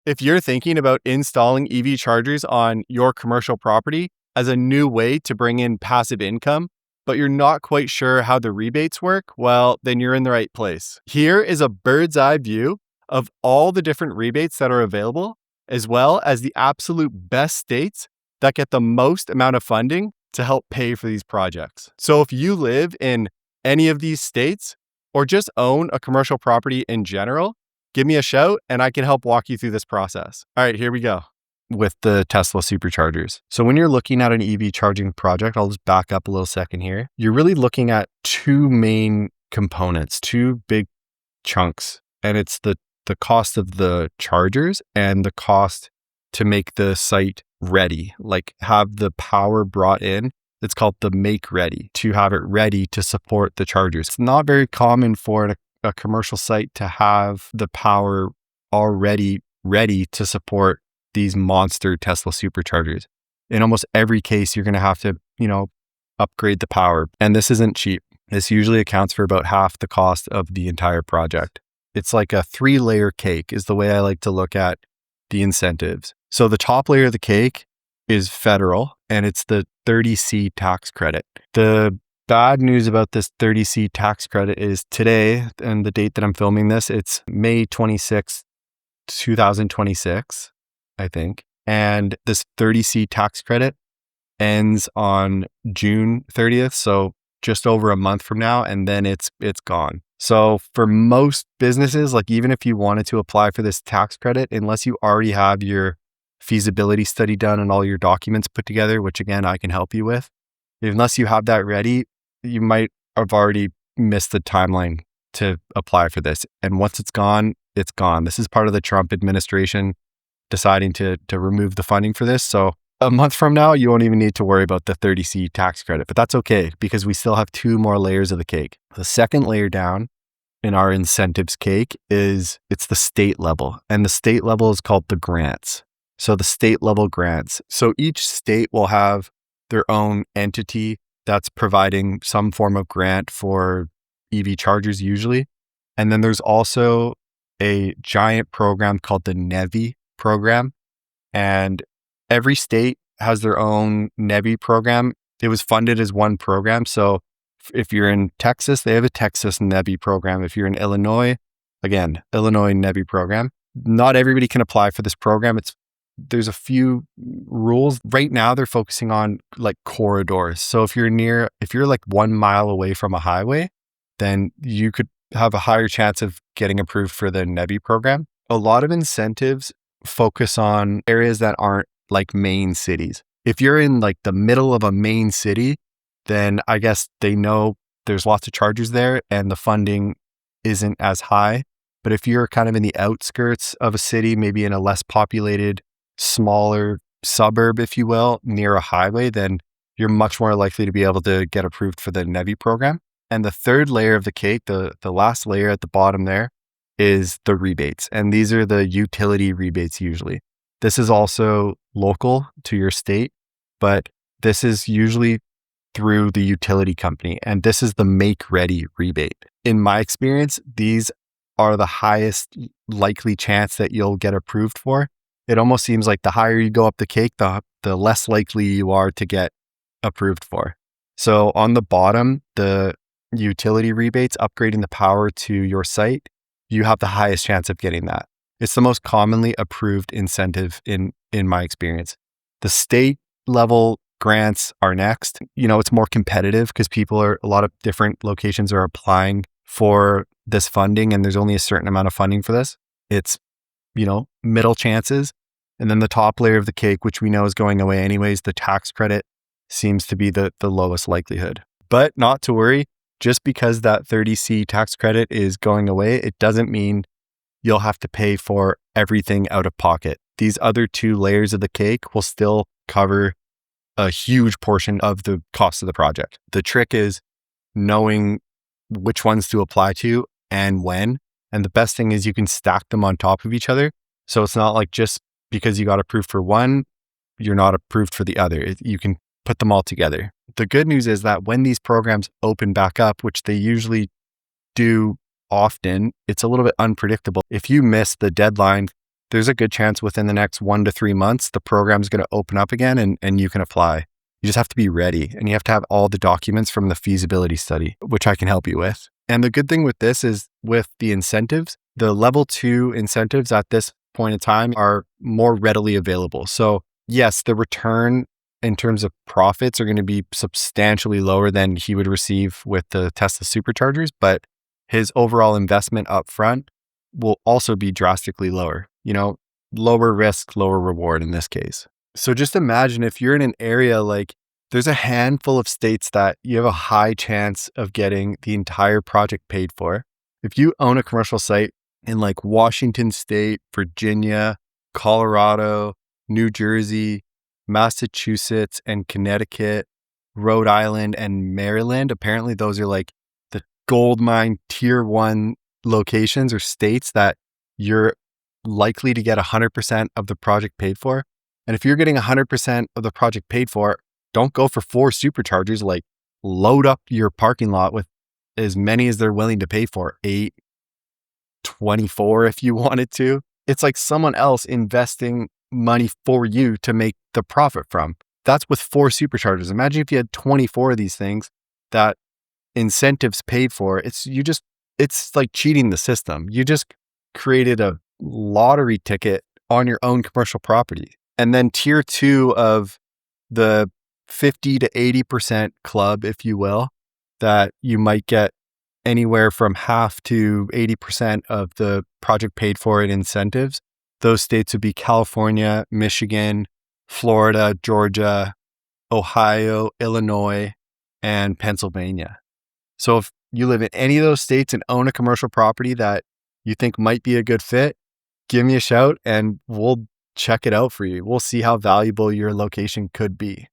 If you're thinking about installing EV chargers on your commercial property as a new way to bring in passive income, but you're not quite sure how the rebates work, well, then you're in the right place. Here is a bird's eye view of all the different rebates that are available, as well as the absolute best states that get the most amount of funding to help pay for these projects. So if you live in any of these states or just own a commercial property in general, give me a shout and I can help walk you through this process. All right, here we go with the Tesla Superchargers. So when you're looking at an EV charging project, I'll just back up a little second here. You're really looking at two main components, two big chunks, and it's the cost of the chargers and the cost to make the site ready, like have the power brought in. It's called the make ready, to have it ready to support the chargers. It's not very common for a commercial site to have the power already ready to support these monster Tesla Superchargers. In almost every case, you're going to have to, upgrade the power. And this isn't cheap. This usually accounts for about half the cost of the entire project. It's like a 3-layer cake is the way I like to look at the incentives. So the top layer of the cake is federal, and it's the 30C tax credit. The bad news about this 30C tax credit is today, and the date that I'm filming this, it's May 26, 2026, I think. And this 30C tax credit ends on June 30th, so just over a month from now, and then it's gone. So for most businesses, like even if you wanted to apply for this tax credit, unless you already have your feasibility study done and all your documents put together, which again, I can help you with, unless you have that ready, you might have already missed the timeline to apply for this. And once it's gone, it's gone. This is part of the Trump administration deciding to remove the funding for this. So a month from now, you won't even need to worry about the 30C tax credit, but that's okay because we still have 2 more layers of the cake. The second layer down in our incentives cake it's the state level, and the state level is called the grants. So the state level grants. So each state will have their own entity that's providing some form of grant for EV chargers usually. And then there's also a giant program called the NEVI program. And every state has their own NEVI program. It was funded as one program. So if you're in Texas, they have a Texas NEVI program. If you're in Illinois, again, Illinois NEVI program. Not everybody can apply for this program. There's a few rules. Right now, they're focusing on like corridors. So if you're like 1 mile away from a highway, then you could have a higher chance of getting approved for the NEVI program. A lot of incentives focus on areas that aren't like main cities. If you're in like the middle of a main city, then I guess they know there's lots of chargers there and the funding isn't as high. But if you're kind of in the outskirts of a city, maybe in a less populated, smaller suburb, if you will, near a highway, then you're much more likely to be able to get approved for the NEVI program. And the third layer of the cake, the last layer at the bottom there, is the rebates. And these are the utility rebates usually. This is also local to your state, but this is usually through the utility company. And this is the make ready rebate. In my experience, these are the highest likely chance that you'll get approved for. It almost seems like the higher you go up the cake, the less likely you are to get approved for. So on the bottom, the utility rebates, upgrading the power to your site, you have the highest chance of getting that. It's the most commonly approved incentive in my experience. The state level grants are next. It's more competitive because a lot of different locations are applying for this funding and there's only a certain amount of funding for this. It's, middle chances. And then the top layer of the cake, which we know is going away anyways, the tax credit seems to be the lowest likelihood. But not to worry, just because that 30C tax credit is going away, it doesn't mean you'll have to pay for everything out of pocket. These other 2 layers of the cake will still cover a huge portion of the cost of the project. The trick is knowing which ones to apply to and when. And the best thing is you can stack them on top of each other. So it's not like just because you got approved for one, you're not approved for the other. You can put them all together. The good news is that when these programs open back up, which they usually do often, it's a little bit unpredictable. If you miss the deadline there's a good chance within the next 1 to 3 months, the program's going to open up again and you can apply. You just have to be ready, and you have to have all the documents from the feasibility study, which I can help you with. And the good thing with this is with the incentives, the level 2 incentives at this point in time are more readily available. So yes, the return in terms of profits are going to be substantially lower than he would receive with the Tesla Superchargers, but his overall investment up front will also be drastically lower. Lower risk, lower reward in this case. So just imagine if you're in an area like, there's a handful of states that you have a high chance of getting the entire project paid for. If you own a commercial site in like Washington State, Virginia, Colorado, New Jersey, Massachusetts, and Connecticut, Rhode Island, and Maryland, apparently those are like the gold mine tier 1 locations or states that you're likely to get 100% of the project paid for. And if you're getting 100% of the project paid for, don't go for 4 superchargers. Like, load up your parking lot with as many as they're willing to pay for, 8, 24 if you wanted to. It's like someone else investing money for you to make the profit from. That's with 4 superchargers. Imagine if you had 24 of these things that incentives paid for. It's like cheating the system. You just created a lottery ticket on your own commercial property. And then tier 2 of the 50 to 80% club, if you will, that you might get anywhere from half to 80% of the project paid for in incentives. Those states would be California, Michigan, Florida, Georgia, Ohio, Illinois, and Pennsylvania. So if you live in any of those states and own a commercial property that you think might be a good fit, give me a shout and we'll check it out for you. We'll see how valuable your location could be.